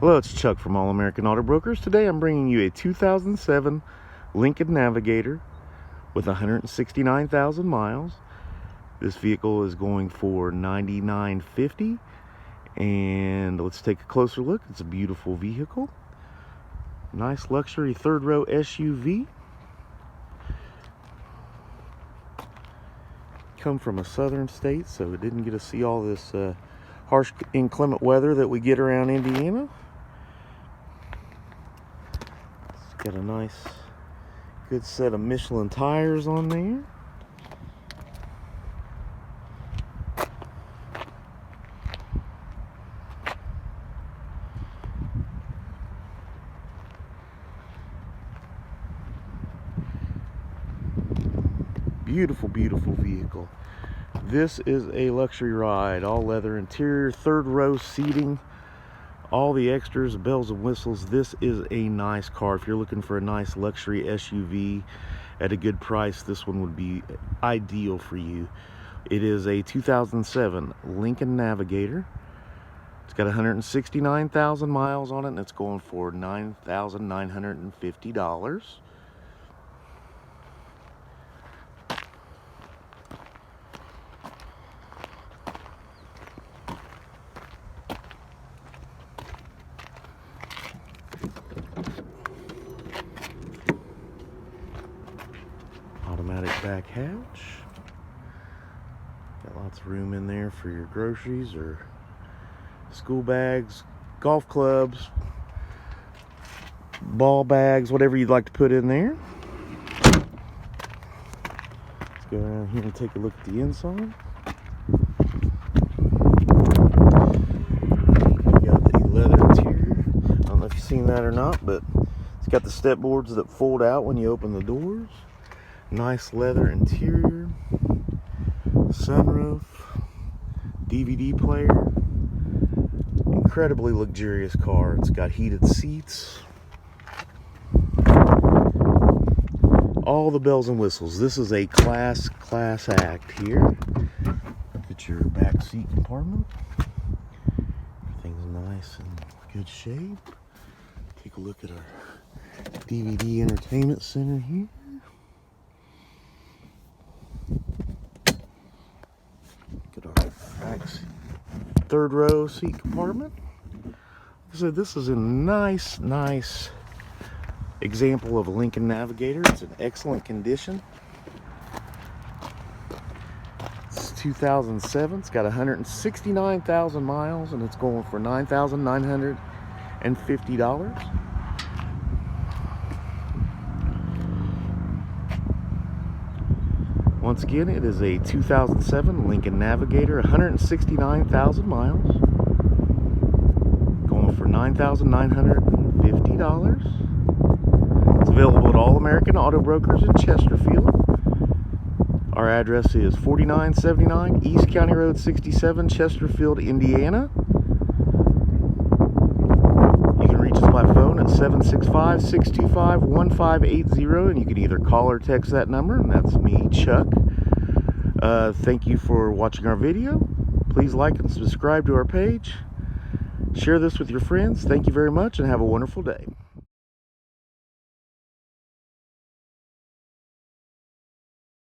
Hello, it's Chuck from All American Auto Brokers. Today I'm bringing you a 2007 Lincoln Navigator with 169,000 miles. This vehicle is going for $99.50, and let's take a closer look. It's a beautiful vehicle. Nice luxury third row SUV. Come from a southern state, so it didn't get to see all this harsh inclement weather that we get around Indiana. It's got a nice good set of Michelin tires on there. Beautiful, beautiful vehicle. This is a luxury ride. All leather interior, third row seating, all the extras, bells and whistles. This is a nice car. If you're looking for a nice luxury SUV at a good price, this one would be ideal for you. It is a 2007 Lincoln Navigator. It's got 169,000 miles on it, and it's going for $9,950. Automatic back hatch. Got lots of room in there for your groceries or school bags, golf clubs, ball bags, whatever you'd like to put in there. Let's go around here and take a look at the inside. You got the leather interior. I don't know if you've seen that or not, but it's got the step boards that fold out when you open the doors. Nice leather interior, sunroof, DVD player. Incredibly luxurious car. It's got heated seats, all the bells and whistles. This is a class act here. Look at your back seat compartment. Everything's nice and good shape. Take a look at our DVD entertainment center here. Look at our back third row seat compartment. So this is a nice example of a Lincoln Navigator. It's in excellent condition. It's 2007. It's got 169,000 miles, and it's going for $9,950. Once again, it is a 2007 Lincoln Navigator, 169,000 miles, going for $9,950. It's available at All American Auto Brokers in Chesterfield. Our address is 4979 East County Road 67, Chesterfield, Indiana. You can reach us by phone at 765-625-1580, and you can either call or text that number, and that's me, Chuck. Thank you for watching our video. Please like and subscribe to our page. Share this with your friends. Thank you very much, and have a wonderful day.